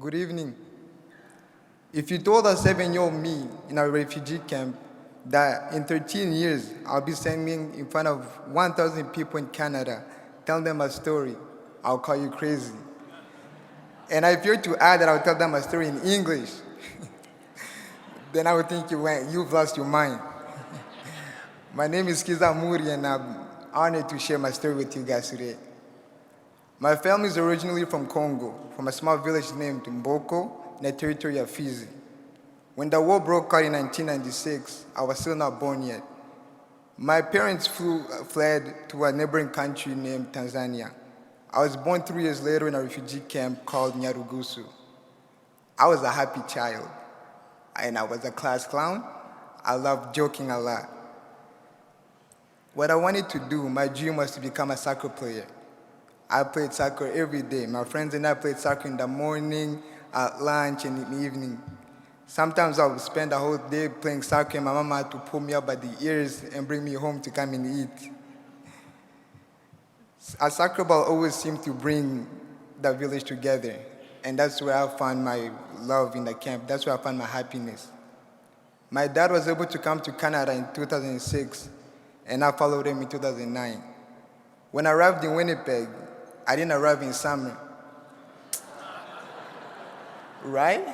Good evening. If you told a 7-year-old me in a refugee camp that in 13 years I'll be standing in front of 1,000 people in Canada telling them a story, I'll call you crazy. And if you're to add that I'll tell them a story in English, then I would think you've lost your mind. My name is Kiza and I'm honored to share my story with you guys today. My family is originally from Congo, from a small village named Mboko in the territory of Fizi. When the war broke out in 1996, I was still not born yet. My parents fled to a neighboring country named Tanzania. I was born 3 years later in a refugee camp called Nyarugusu. I was a happy child, and I was a class clown. I loved joking a lot. What I wanted to do, my dream was to become a soccer player. I played soccer every day. My friends and I played soccer in the morning, at lunch, and in the evening. Sometimes I would spend the whole day playing soccer, and my mama had to pull me up by the ears and bring me home to come and eat. A soccer ball always seemed to bring the village together, and that's where I found my love in the camp. That's where I found my happiness. My dad was able to come to Canada in 2006, and I followed him in 2009. When I arrived in Winnipeg, I didn't arrive in summer. Right?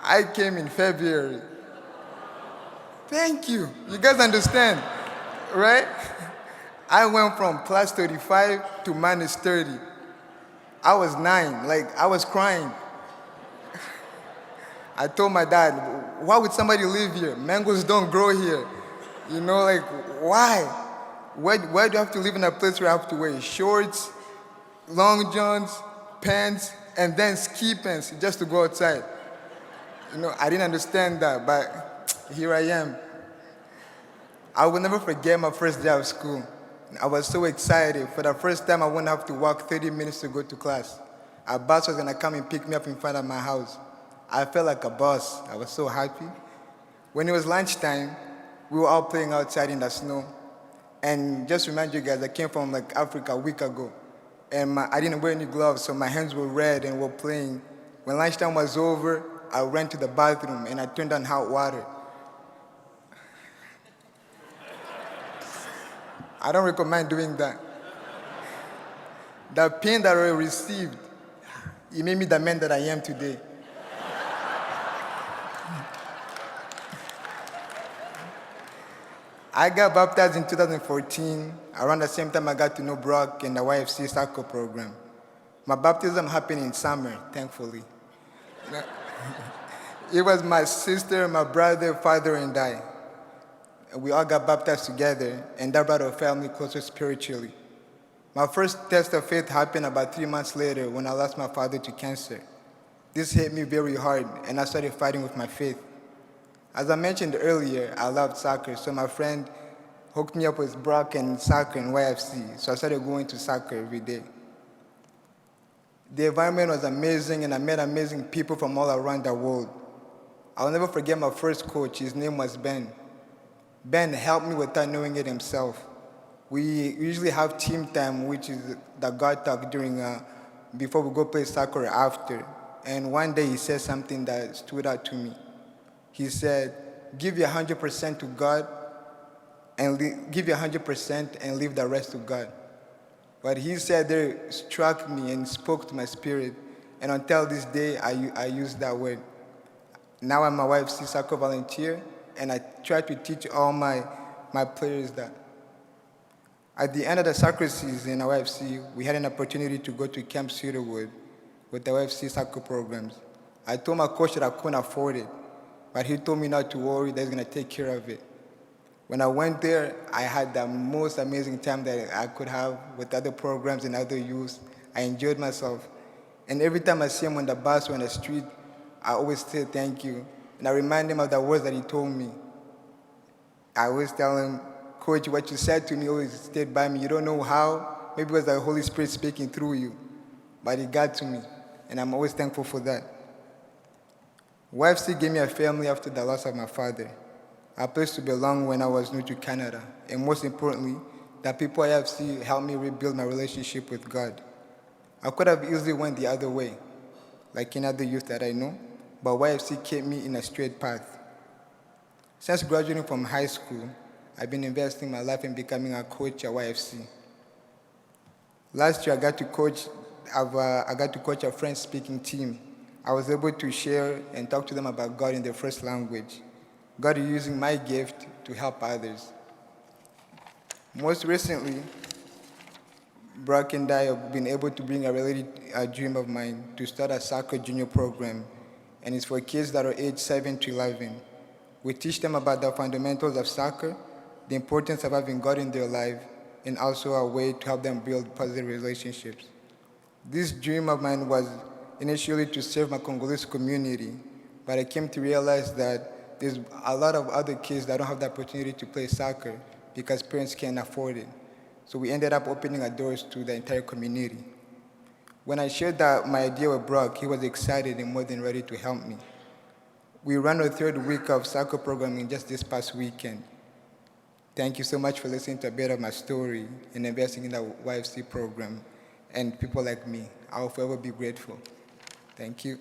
I came in February. Thank you. You guys understand, right? I went from plus 35 to minus 30. I was 9, I was crying. I told my dad, why would somebody live here? Mangoes don't grow here. Why? Why do you have to live in a place where I have to wear shorts, long johns, pants, and then ski pants just to go outside? I didn't understand that, but here I am. I will never forget my first day of school. I was so excited. For the first time, I wouldn't have to walk 30 minutes to go to class. A bus was gonna come and pick me up in front of my house. I felt like a boss. I was so happy. When it was lunchtime, we were all playing outside in the snow. And just to remind you guys, I came from Africa a week ago. And I didn't wear any gloves, so my hands were red and were playing. When lunchtime was over, I ran to the bathroom and I turned on hot water. I don't recommend doing that. The pain that I received, it made me the man that I am today. I got baptized in 2014. Around the same time I got to know Brock and the YFC soccer program. My baptism happened in summer, thankfully. It was my sister, my brother, father, and I. We all got baptized together, and that brought our family closer spiritually. My first test of faith happened about 3 months later when I lost my father to cancer. This hit me very hard, and I started fighting with my faith. As I mentioned earlier, I loved soccer, so my friend hooked me up with Brock and soccer and YFC, so I started going to soccer every day. The environment was amazing, and I met amazing people from all around the world. I'll never forget my first coach. His name was Ben. Ben helped me without knowing it himself. We usually have team time, which is the God talk before we go play soccer or after. And one day he said something that stood out to me. He said, give your 100% to God, and give your 100% and leave the rest to God. What he said there struck me and spoke to my spirit, and until this day, I use that word. Now I'm a YFC soccer volunteer, and I try to teach all my players that. At the end of the soccer season at YFC, we had an opportunity to go to Camp Cedarwood with the YFC soccer programs. I told my coach that I couldn't afford it, but he told me not to worry, that he's gonna take care of it. When I went there, I had the most amazing time that I could have with other programs and other youths. I enjoyed myself. And every time I see him on the bus or on the street, I always say thank you. And I remind him of the words that he told me. I always tell him, Coach, what you said to me always stayed by me. You don't know how, maybe it was the Holy Spirit speaking through you, but it got to me, and I'm always thankful for that. YFC gave me a family after the loss of my father, a place to belong when I was new to Canada, and most importantly, the people at YFC helped me rebuild my relationship with God. I could have easily went the other way, like any other youth that I know, but YFC kept me in a straight path. Since graduating from high school, I've been investing my life in becoming a coach at YFC. Last year, I got to coach a French-speaking team. I was able to share and talk to them about God in their first language. God is using my gift to help others. Most recently, Brock and I have been able to bring a dream of mine to start a soccer junior program, and it's for kids that are aged 7 to 11. We teach them about the fundamentals of soccer, the importance of having God in their life, and also a way to help them build positive relationships. This dream of mine was initially to serve my Congolese community, but I came to realize that there's a lot of other kids that don't have the opportunity to play soccer because parents can't afford it. So we ended up opening our doors to the entire community. When I shared my idea with Brock, he was excited and more than ready to help me. We ran our third week of soccer programming just this past weekend. Thank you so much for listening to a bit of my story and investing in the YFC program. And people like me, I'll forever be grateful. Thank you.